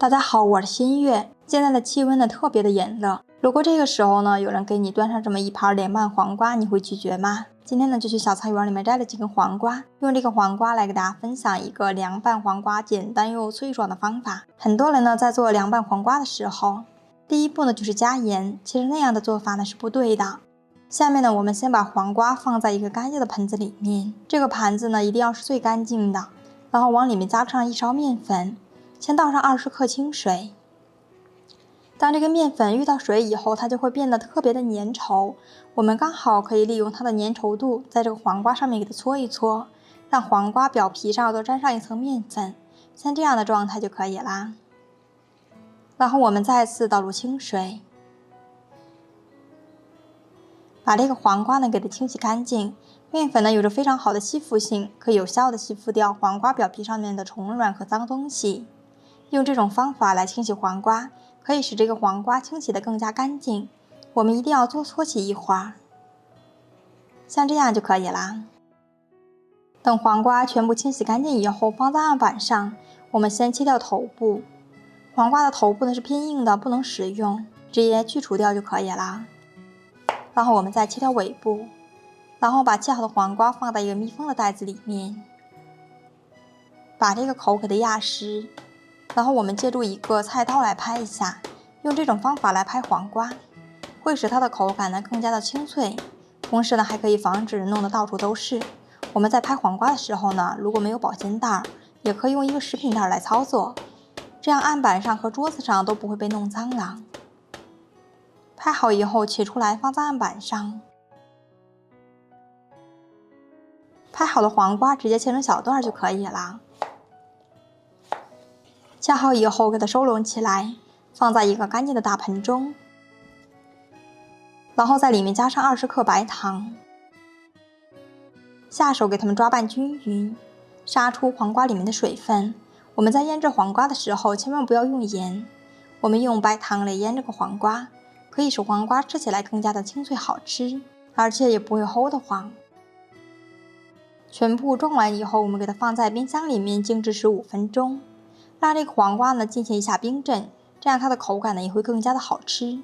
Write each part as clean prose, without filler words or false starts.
大家好，我是新月。现在的气温呢特别的炎热，如果这个时候呢有人给你端上这么一盘凉拌黄瓜，你会拒绝吗？今天呢就去小菜园里面摘了几根黄瓜，用这个黄瓜来给大家分享一个凉拌黄瓜简单又脆爽的方法。很多人呢在做凉拌黄瓜的时候，第一步呢就是加盐，其实那样的做法呢是不对的。下面呢我们先把黄瓜放在一个干净的盆子里面，这个盘子呢一定要是最干净的，然后往里面加上1勺面粉。先倒上20克清水，当这个面粉遇到水以后，它就会变得特别的粘稠。我们刚好可以利用它的粘稠度，在这个黄瓜上面给它搓一搓，让黄瓜表皮上都沾上一层面粉，像这样的状态就可以啦。然后我们再次倒入清水，把这个黄瓜呢给它清洗干净。面粉呢有着非常好的吸附性，可以有效的吸附掉黄瓜表皮上面的虫卵和脏东西。用这种方法来清洗黄瓜，可以使这个黄瓜清洗得更加干净。我们一定要多搓洗一会儿，像这样就可以啦。等黄瓜全部清洗干净以后，放在案板上，我们先切掉头部。黄瓜的头部呢是偏硬的，不能食用，直接去除掉就可以啦。然后我们再切掉尾部，然后把切好的黄瓜放在一个密封的袋子里面，把这个口给它压实。然后我们借助一个菜刀来拍一下，用这种方法来拍黄瓜，会使它的口感呢更加的清脆，同时呢还可以防止弄得到处都是。我们在拍黄瓜的时候呢，如果没有保鲜袋，也可以用一个食品袋来操作，这样案板上和桌子上都不会被弄脏了。拍好以后取出来放在案板上，拍好的黄瓜直接切成小段就可以了。切好以后给它收拢起来，放在一个干净的大盆中，然后在里面加上20克白糖，下手给它们抓拌均匀，杀出黄瓜里面的水分。我们在腌制黄瓜的时候千万不要用盐，我们用白糖来腌这个黄瓜，可以使黄瓜吃起来更加的清脆好吃，而且也不会齁得慌。全部装完以后，我们给它放在冰箱里面静置15分钟，让这个黄瓜呢进行一下冰镇，这样它的口感呢也会更加的好吃。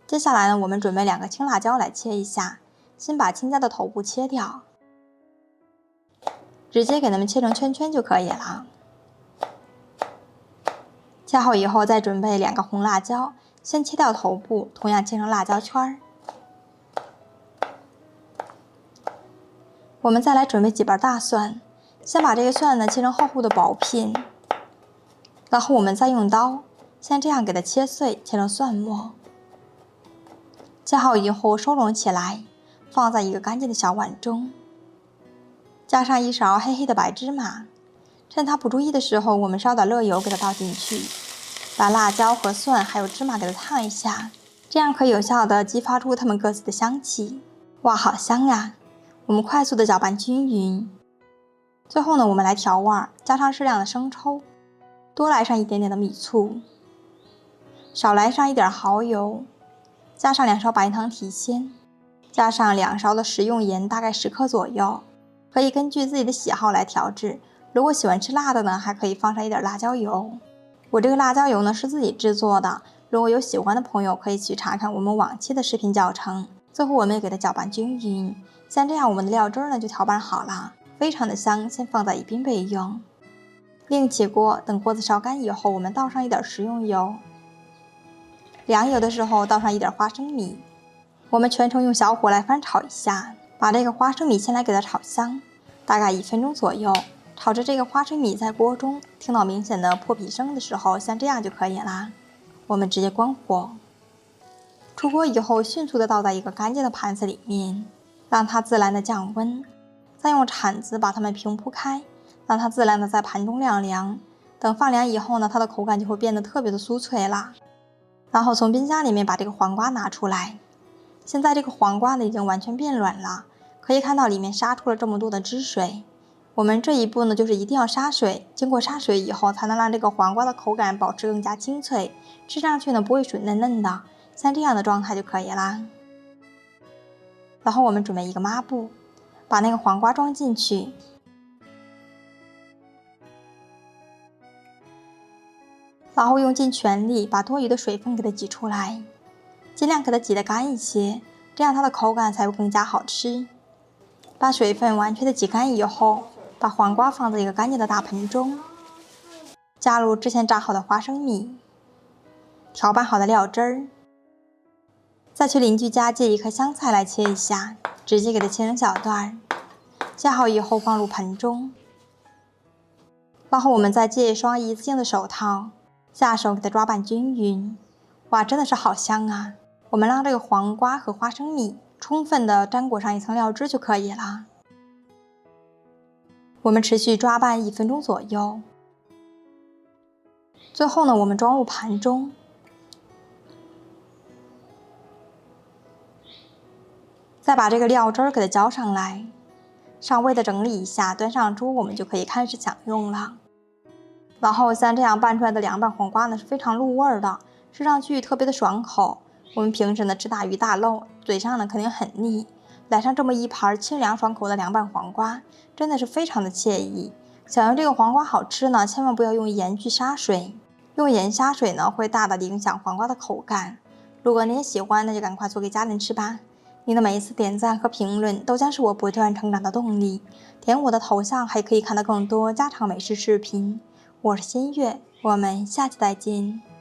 接下来呢，我们准备2个青辣椒来切一下，先把青椒的头部切掉，直接给它们切成圈圈就可以了。切好以后，再准备2个红辣椒，先切掉头部，同样切成辣椒圈。我们再来准备几瓣大蒜，先把这个蒜呢切成厚厚的薄片。然后我们再用刀，像这样给它切碎，切成蒜末。切好以后收拢起来，放在一个干净的小碗中，加上1勺黑黑的白芝麻。趁它不注意的时候，我们烧点热油给它倒进去，把辣椒和蒜还有芝麻给它烫一下，这样可以有效的激发出它们各自的香气。哇，好香呀！我们快速的搅拌均匀。最后呢，我们来调味，加上适量的生抽，多来上一点点的米醋，少来上一点蚝油，加上2勺白糖提鲜，加上2勺的食用盐，大概10克左右，可以根据自己的喜好来调制。如果喜欢吃辣的呢，还可以放上一点辣椒油。我这个辣椒油呢是自己制作的，如果有喜欢的朋友可以去查看我们往期的视频教程。最后我们也给它搅拌均匀，像这样我们的料汁呢就调拌好了，非常的香，先放在一边备用。另起锅，等锅子烧干以后，我们倒上一点食用油，凉油的时候倒上一点花生米，我们全程用小火来翻炒一下，把这个花生米先来给它炒香，大概1分钟左右。炒着这个花生米在锅中，听到明显的破皮声的时候，像这样就可以啦。我们直接关火，出锅以后迅速的倒在一个干净的盘子里面，让它自然的降温，再用铲子把它们平铺开，让它自然的在盘中晾凉。等放凉以后呢，它的口感就会变得特别的酥脆啦。然后从冰箱里面把这个黄瓜拿出来，现在这个黄瓜呢已经完全变软了，可以看到里面杀出了这么多的汁水。我们这一步呢就是一定要杀水，经过杀水以后才能让这个黄瓜的口感保持更加清脆，吃上去呢不会水嫩嫩的，像这样的状态就可以啦。然后我们准备一个抹布，把那个黄瓜装进去，然后用尽全力把多余的水分给它挤出来，尽量给它挤得干一些，这样它的口感才会更加好吃。把水分完全的挤干以后，把黄瓜放在一个干净的大盆中，加入之前炸好的花生米，调拌好的料汁儿，再去邻居家借一颗香菜来切一下，直接给它切成小段，切好以后放入盆中。然后我们再借一双一次性的手套，下手给它抓拌均匀。哇，真的是好香啊！我们让这个黄瓜和花生米充分的沾裹上一层料汁就可以了。我们持续抓拌1分钟左右。最后呢，我们装入盘中，再把这个料汁儿给它浇上来，稍微的整理一下，端上桌，我们就可以开始享用了。然后像这样拌出来的凉拌黄瓜呢，是非常入味的，吃上去特别的爽口。我们平时呢吃大鱼大肉，嘴上呢肯定很腻，来上这么一盘清凉爽口的凉拌黄瓜，真的是非常的惬意。想要这个黄瓜好吃呢，千万不要用盐去杀水，用盐杀水呢会大大的影响黄瓜的口感。如果你也喜欢，那就赶快做给家人吃吧。你的每一次点赞和评论都将是我不断成长的动力。点我的头像还可以看到更多家常美食视频。我是新月，我们下期再见。